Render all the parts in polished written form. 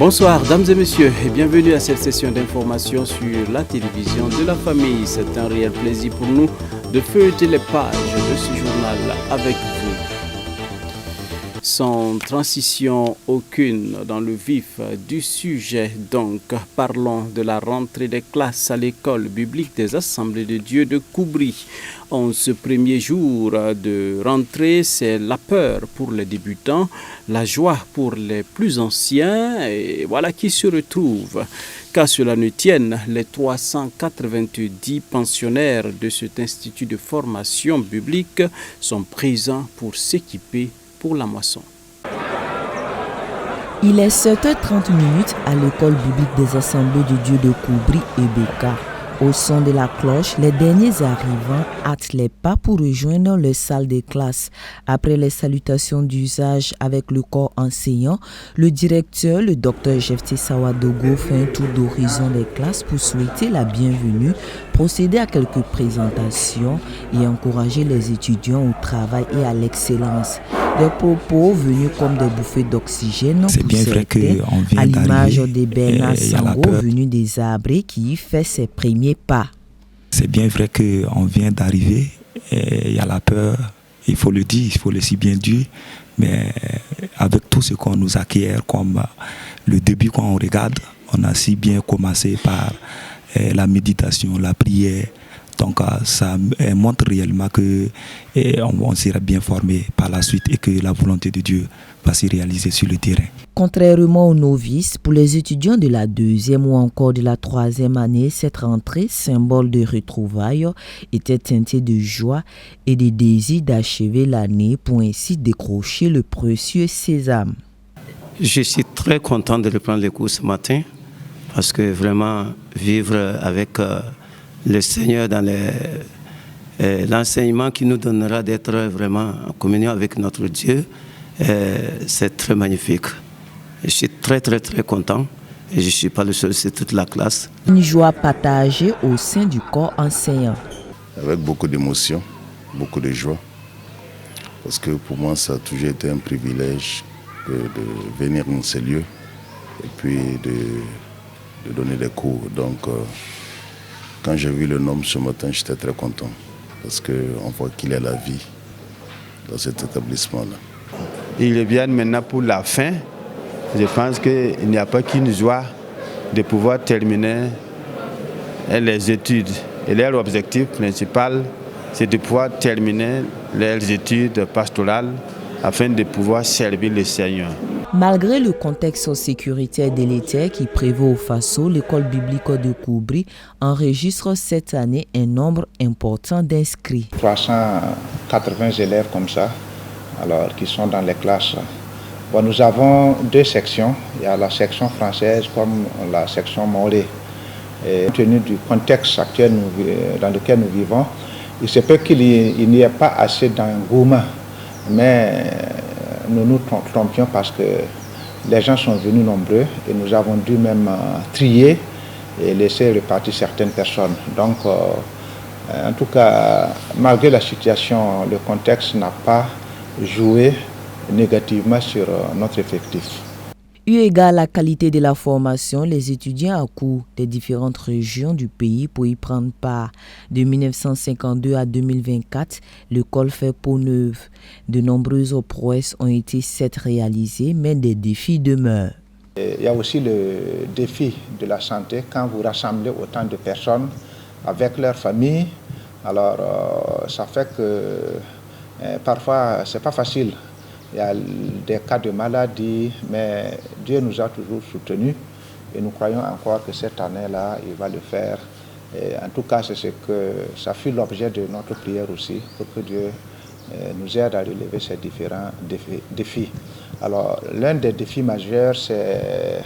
Bonsoir, dames et messieurs, et bienvenue à cette session d'information sur la télévision de la famille. C'est un réel plaisir pour nous de feuilleter les pages de ce journal avec vous. Sans transition aucune dans le vif du sujet, donc, parlons de la rentrée des classes à l'école biblique des Assemblées de Dieu de Koubri. En ce premier jour de rentrée, c'est la peur pour les débutants, la joie pour les plus anciens, et voilà qui se retrouvent. Qu'à cela ne tienne, les 390 pensionnaires de cet institut de formation biblique sont présents pour s'équiper pour la moisson. Il est 7h30 à l'école biblique des Assemblées de Dieu de Koubri et Beka. Au son de la cloche, les derniers arrivants hâtent les pas pour rejoindre leur salle de classe. Après les salutations d'usage avec le corps enseignant, le directeur, le Dr Jephté Sawadogo, fait un tour d'horizon des classes pour souhaiter la bienvenue, procéder à quelques présentations et encourager les étudiants au travail et à l'excellence. Des propos venus comme des bouffées d'oxygène c'est pour bien vrai certains, à l'image de Bernard Sango venu des Abrés qui y fait ses premiers pas. C'est bien vrai qu'on vient d'arriver, il y a la peur, il faut le dire, il faut le si bien dire, mais avec tout ce qu'on nous acquiert comme le début quand on regarde, on a si bien commencé par la méditation, la prière. Donc ça montre réellement qu'on sera bien formé par la suite et que la volonté de Dieu va se réaliser sur le terrain. Contrairement aux novices, pour les étudiants de la deuxième ou encore de la troisième année, cette rentrée, symbole de retrouvailles, était teintée de joie et de désir d'achever l'année pour ainsi décrocher le précieux sésame. Je suis très content de reprendre les cours ce matin parce que vraiment vivre avec le Seigneur dans l'enseignement qui nous donnera d'être vraiment en communion avec notre Dieu, c'est très magnifique. Je suis très content et je ne suis pas le seul, c'est toute la classe. Une joie partagée au sein du corps enseignant. Avec beaucoup d'émotion, beaucoup de joie, parce que pour moi ça a toujours été un privilège de venir dans ces lieux et puis de donner des cours. Donc, quand j'ai vu le nom ce matin, j'étais très content parce qu'on voit qu'il y a la vie dans cet établissement-là. Ils reviennent maintenant pour la fin. Je pense qu'il n'y a pas qu'une joie de pouvoir terminer les études. Et leur objectif principal, c'est de pouvoir terminer leurs études pastorales afin de pouvoir servir le Seigneur. Malgré le contexte sécuritaire délétère qui prévaut au Faso, l'école biblique de Koubri enregistre cette année un nombre important d'inscrits. 380 élèves comme ça, alors, qui sont dans les classes. Bon, nous avons deux sections. Il y a la section française comme la section maoré. Et compte tenu du contexte actuel dans lequel nous vivons, il se peut qu'il n'y ait pas assez d'engouement. Mais nous nous trompions parce que les gens sont venus nombreux et nous avons dû même trier et laisser repartir certaines personnes. Donc, en tout cas, malgré la situation, le contexte n'a pas joué négativement sur notre effectif. Eu égard à la qualité de la formation, les étudiants accourent des différentes régions du pays pour y prendre part. De 1952 à 2024, l'école fait peau neuve. De nombreuses prouesses ont été certes réalisées, mais des défis demeurent. Il y a aussi le défi de la santé quand vous rassemblez autant de personnes avec leurs familles. Alors, ça fait que parfois, ce n'est pas facile. Il y a des cas de maladie, mais Dieu nous a toujours soutenus et nous croyons encore que cette année-là, il va le faire. Et en tout cas, c'est ce que ça fut l'objet de notre prière aussi, pour que Dieu nous aide à relever ces différents défis. Alors, l'un des défis majeurs, c'est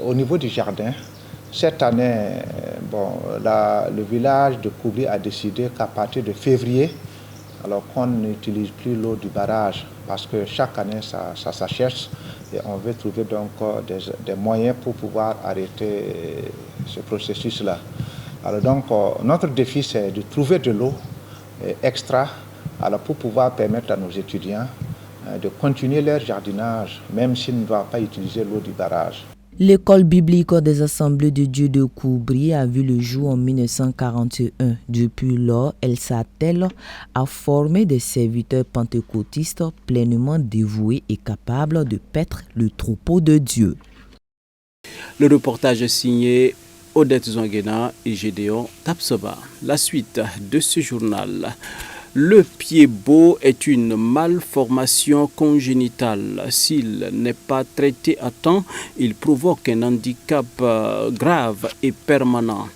au niveau du jardin. Cette année, le village de Koubri a décidé qu'à partir de février, alors qu'on n'utilise plus l'eau du barrage parce que chaque année ça s'achète et on veut trouver donc des moyens pour pouvoir arrêter ce processus-là. Alors donc notre défi c'est de trouver de l'eau extra alors pour pouvoir permettre à nos étudiants de continuer leur jardinage même s'ils ne doivent pas utiliser l'eau du barrage. L'école biblique des Assemblées de Dieu de Koubri a vu le jour en 1941. Depuis lors, elle s'attelle à former des serviteurs pentecôtistes pleinement dévoués et capables de paître le troupeau de Dieu. Le reportage est signé Odette Zouanguena et Gédéon Tapsoba. La suite de ce journal. Le pied-beau est une malformation congénitale. S'il n'est pas traité à temps, il provoque un handicap grave et permanent.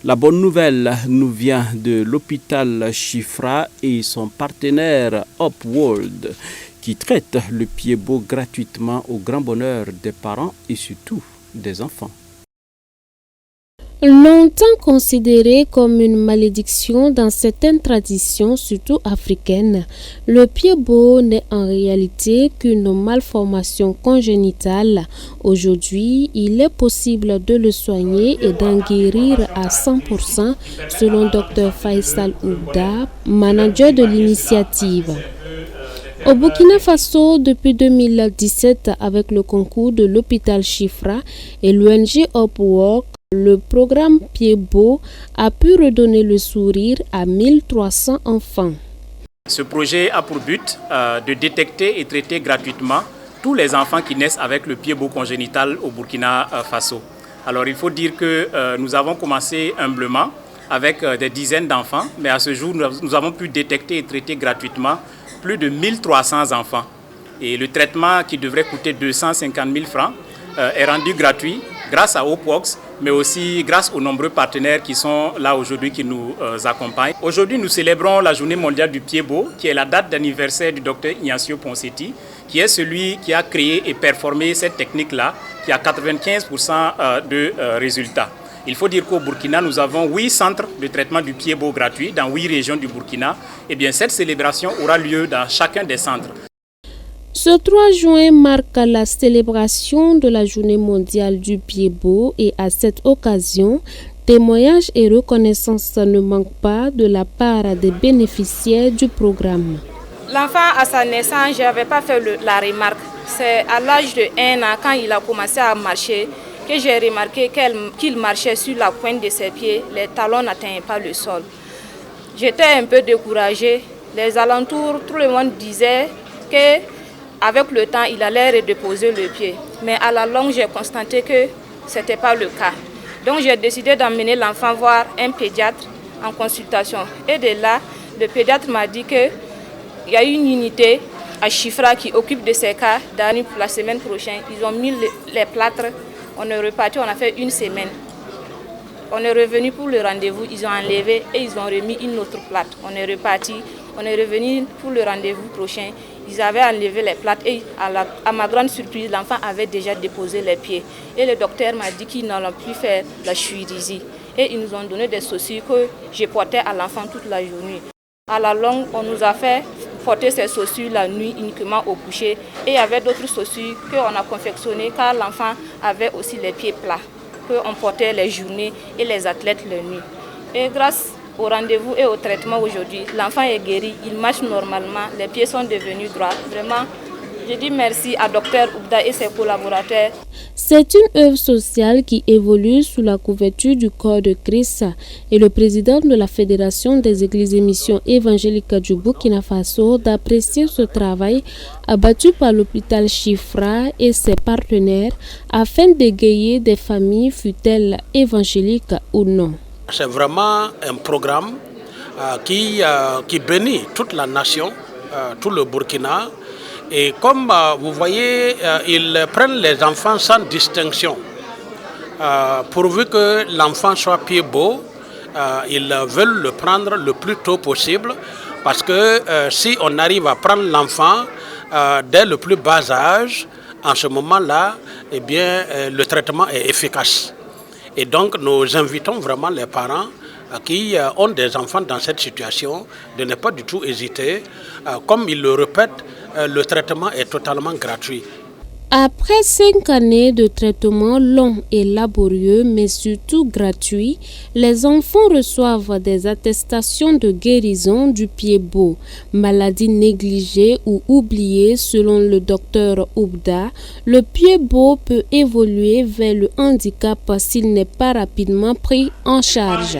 La bonne nouvelle nous vient de l'hôpital Chifra et son partenaire Upworld qui traite le pied-beau gratuitement au grand bonheur des parents et surtout des enfants. Longtemps considéré comme une malédiction dans certaines traditions, surtout africaines, le pied-beau n'est en réalité qu'une malformation congénitale. Aujourd'hui, il est possible de le soigner et d'en guérir à 100% selon Dr Faisal Oubda, manager de l'initiative. Au Burkina Faso, depuis 2017, avec le concours de l'hôpital Chifra et l'ONG Upwork, le programme Pied-Beau a pu redonner le sourire à 1300 enfants. Ce projet a pour but de détecter et traiter gratuitement tous les enfants qui naissent avec le pied-beau congénital au Burkina Faso. Alors il faut dire que nous avons commencé humblement avec des dizaines d'enfants, mais à ce jour nous avons pu détecter et traiter gratuitement plus de 1300 enfants. Et le traitement qui devrait coûter 250 000 francs est rendu gratuit grâce à Upwork, mais aussi grâce aux nombreux partenaires qui sont là aujourd'hui, qui nous accompagnent. Aujourd'hui, nous célébrons la journée mondiale du pied-beau, qui est la date d'anniversaire du docteur Ignacio Ponseti, qui est celui qui a créé et performé cette technique-là, qui a 95% de résultats. Il faut dire qu'au Burkina, nous avons 8 centres de traitement du pied-beau gratuit dans 8 régions du Burkina. Et bien, cette célébration aura lieu dans chacun des centres. Ce 3 juin marque la célébration de la journée mondiale du pied-beau et à cette occasion, témoignages et reconnaissance ne manquent pas de la part des bénéficiaires du programme. L'enfant à sa naissance, je n'avais pas fait la remarque. C'est à l'âge de 1 an, quand il a commencé à marcher, que j'ai remarqué qu'il marchait sur la pointe de ses pieds, les talons n'atteignaient pas le sol. J'étais un peu découragée. Les alentours, tout le monde disait qu'avec le temps, il allait redéposer le pied. Mais à la longue, j'ai constaté que ce n'était pas le cas. Donc j'ai décidé d'emmener l'enfant voir un pédiatre en consultation. Et de là, le pédiatre m'a dit qu'il y a une unité à Chifra qui occupe de ces cas. Pour la semaine prochaine, ils ont mis les plâtres. On est reparti, on a fait 1 semaine. On est revenu pour le rendez-vous, ils ont enlevé et ils ont remis une autre plâtre. On est reparti, on est revenu pour le rendez-vous prochain. Ils avaient enlevé les plâtres et à ma grande surprise, l'enfant avait déjà déposé les pieds. Et le docteur m'a dit qu'ils n'allont plus faire la chirurgie. Et ils nous ont donné des chaussures que j'ai portées à l'enfant toute la journée. À la longue, on nous a fait porter ces chaussures la nuit uniquement au coucher. Et il y avait d'autres chaussures qu'on a confectionnées car l'enfant avait aussi les pieds plats, qu'on portait les journées et les athlètes la nuit. Et grâce au rendez-vous et au traitement aujourd'hui, l'enfant est guéri, il marche normalement, les pieds sont devenus droits. Vraiment, je dis merci à Dr Oubda et ses collaborateurs. C'est une œuvre sociale qui évolue sous la couverture du corps de Christ et le président de la Fédération des Églises et Missions évangéliques du Burkina Faso d'apprécier ce travail abattu par l'hôpital Chifra et ses partenaires afin d'égayer des familles, fût-elles évangéliques ou non. C'est vraiment un programme qui bénit toute la nation, tout le Burkina. Et comme vous voyez, ils prennent les enfants sans distinction. Pourvu que l'enfant soit pied beau, ils veulent le prendre le plus tôt possible. Parce que si on arrive à prendre l'enfant dès le plus bas âge, en ce moment-là, eh bien, le traitement est efficace. Et donc, nous invitons vraiment les parents qui ont des enfants dans cette situation de ne pas du tout hésiter. Comme ils le répètent, le traitement est totalement gratuit. Après 5 années de traitement long et laborieux, mais surtout gratuit, les enfants reçoivent des attestations de guérison du pied beau. Maladie négligée ou oubliée selon le docteur Oubda, le pied beau peut évoluer vers le handicap s'il n'est pas rapidement pris en charge.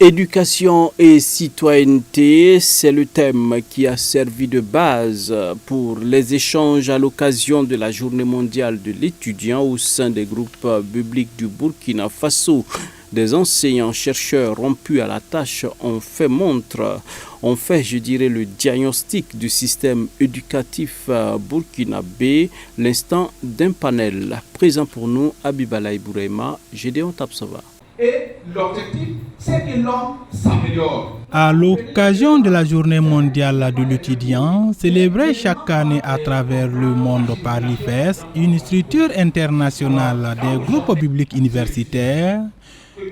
Éducation et citoyenneté, c'est le thème qui a servi de base pour les échanges à l'occasion de la Journée mondiale de l'étudiant au sein des groupes bibliques du Burkina Faso. Des enseignants-chercheurs rompus à la tâche ont fait, le diagnostic du système éducatif burkinabé, l'instant d'un panel. Présent pour nous, Abibalaï Bourema, Gédéon Tapsova. Et l'objectif, c'est que l'homme s'améliore. À l'occasion de la Journée mondiale de l'étudiant, célébrée chaque année à travers le monde par l'IFES, une structure internationale des groupes bibliques universitaires,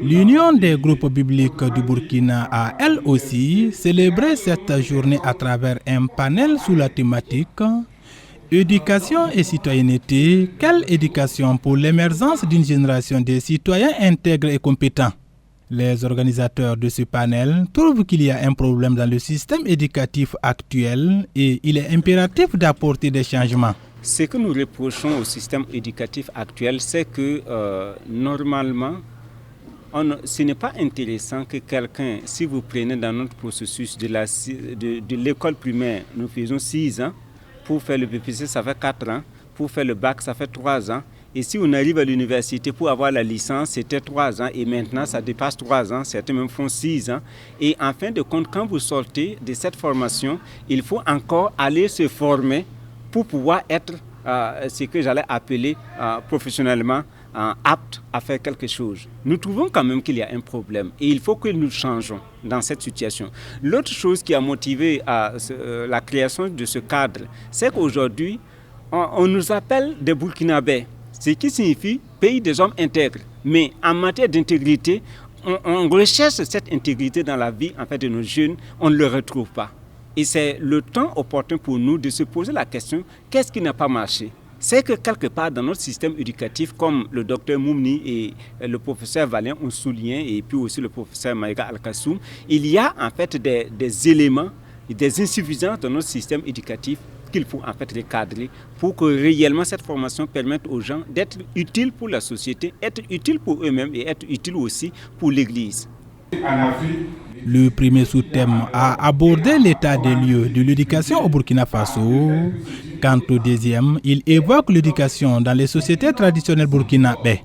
l'Union des groupes bibliques du Burkina a elle aussi célébré cette journée à travers un panel sous la thématique Éducation et citoyenneté, quelle éducation pour l'émergence d'une génération de citoyens intègres et compétents? Les organisateurs de ce panel trouvent qu'il y a un problème dans le système éducatif actuel et il est impératif d'apporter des changements. Ce que nous reprochons au système éducatif actuel, c'est que normalement, ce n'est pas intéressant que quelqu'un, si vous prenez dans notre processus de l'école primaire, nous faisons 6 ans, pour faire le BPC, ça fait 4 ans. Pour faire le bac, ça fait 3 ans. Et si on arrive à l'université pour avoir la licence, c'était 3 ans. Et maintenant, ça dépasse 3 ans. Certains même font 6 ans. Et en fin de compte, quand vous sortez de cette formation, il faut encore aller se former pour pouvoir être ce que j'allais appeler professionnellement apte à faire quelque chose. Nous trouvons quand même qu'il y a un problème et il faut que nous changeons dans cette situation. L'autre chose qui a motivé la création de ce cadre, c'est qu'aujourd'hui, on nous appelle des Burkinabés, ce qui signifie pays des hommes intègres. Mais en matière d'intégrité, on recherche cette intégrité dans la vie de nos jeunes, on ne le retrouve pas. Et c'est le temps opportun pour nous de se poser la question, qu'est-ce qui n'a pas marché? C'est que quelque part dans notre système éducatif, comme le docteur Moumni et le professeur Valien ont souligné, et puis aussi le professeur Maïga Al-Kassoum, il y a en fait des éléments, des insuffisances dans notre système éducatif qu'il faut en fait recadrer pour que réellement cette formation permette aux gens d'être utiles pour la société, être utiles pour eux-mêmes et être utiles aussi pour l'Église. Le premier sous-thème a abordé l'état des lieux de l'éducation au Burkina Faso. Quant au deuxième, il évoque l'éducation dans les sociétés traditionnelles burkinabées.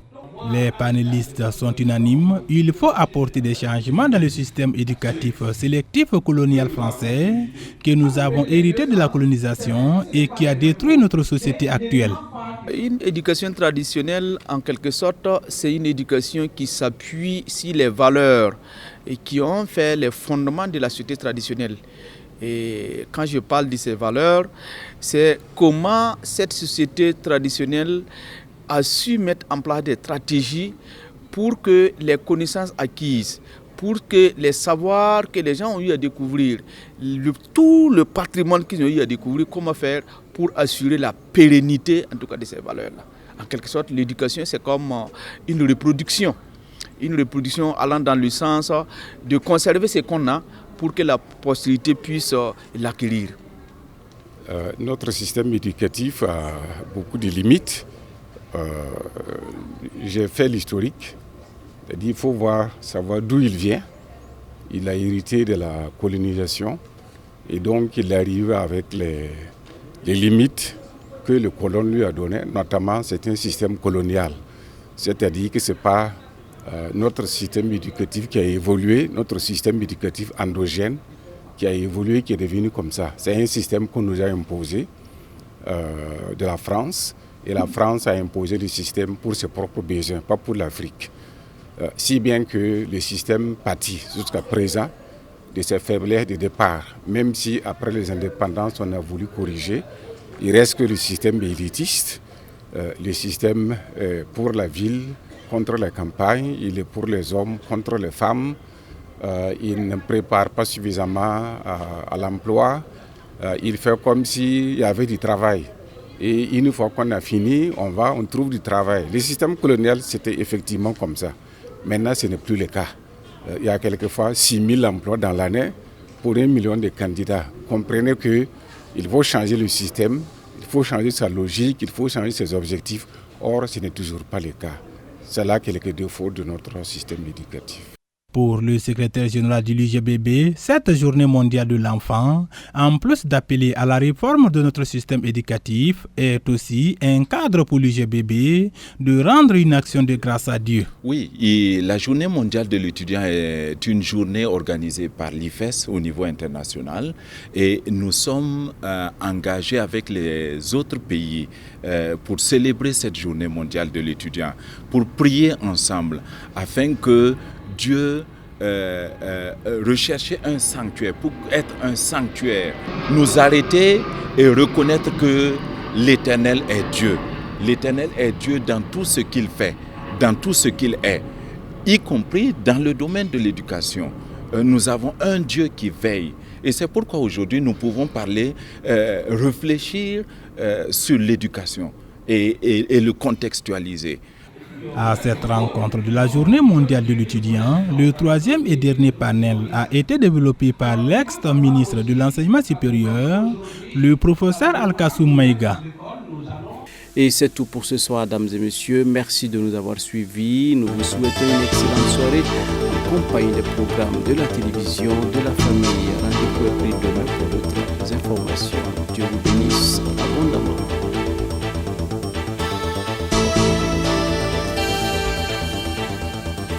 Les panélistes sont unanimes, il faut apporter des changements dans le système éducatif sélectif colonial français que nous avons hérité de la colonisation et qui a détruit notre société actuelle. Une éducation traditionnelle, en quelque sorte, c'est une éducation qui s'appuie sur les valeurs et qui ont fait les fondements de la société traditionnelle. Et quand je parle de ces valeurs, c'est comment cette société traditionnelle a su mettre en place des stratégies pour que les connaissances acquises, pour que les savoirs que les gens ont eu à découvrir, tout le patrimoine qu'ils ont eu à découvrir, comment faire pour assurer la pérennité en tout cas de ces valeurs-là. En quelque sorte, l'éducation, c'est comme une reproduction allant dans le sens de conserver ce qu'on a pour que la postérité puisse l'acquérir. Notre système éducatif a beaucoup de limites. J'ai fait l'historique. Il faut savoir d'où il vient. Il a hérité de la colonisation et donc il arrive avec les limites que le colon lui a données. Notamment, c'est un système colonial. C'est-à-dire que ce n'est pas notre système éducatif qui a évolué, notre système éducatif endogène qui a évolué, qui est devenu comme ça. C'est un système qu'on nous a imposé de la France. Et la France a imposé le système pour ses propres besoins, pas pour l'Afrique. Si bien que le système pâtit jusqu'à présent de ses faiblesses de départ. Même si après les indépendances, on a voulu corriger, il reste que le système élitiste, le système pour la ville contre la campagne, il est pour les hommes contre les femmes, il ne prépare pas suffisamment à l'emploi, il fait comme s'il y avait du travail. Et une fois qu'on a fini, on trouve du travail. Le système colonial, c'était effectivement comme ça. Maintenant, ce n'est plus le cas. Il y a quelquefois 6 000 emplois dans l'année pour 1 million de candidats. Comprenez qu'il faut changer le système, il faut changer sa logique, il faut changer ses objectifs. Or, ce n'est toujours pas le cas. C'est là quelques défauts de notre système éducatif. Pour le secrétaire général du l'UGBB, cette journée mondiale de l'enfant, en plus d'appeler à la réforme de notre système éducatif, est aussi un cadre pour l'UGBB de rendre une action de grâce à Dieu. Oui, et la journée mondiale de l'étudiant est une journée organisée par l'IFES au niveau international et nous sommes engagés avec les autres pays pour célébrer cette journée mondiale de l'étudiant, pour prier ensemble afin que Dieu recherchait un sanctuaire, pour être un sanctuaire, nous arrêter et reconnaître que l'Éternel est Dieu. L'Éternel est Dieu dans tout ce qu'il fait, dans tout ce qu'il est, y compris dans le domaine de l'éducation. Nous avons un Dieu qui veille. Et c'est pourquoi aujourd'hui nous pouvons parler, réfléchir sur l'éducation et le contextualiser. À cette rencontre de la Journée mondiale de l'étudiant, le troisième et dernier panel a été développé par l'ex-ministre de l'Enseignement supérieur, le professeur Alkassoum Maïga. Et c'est tout pour ce soir, dames et messieurs. Merci de nous avoir suivis. Nous vous souhaitons une excellente soirée en compagnie des programmes de la télévision, de la famille. Rendez-vous demain pour d'autres informations. Dieu vous bénisse abondamment.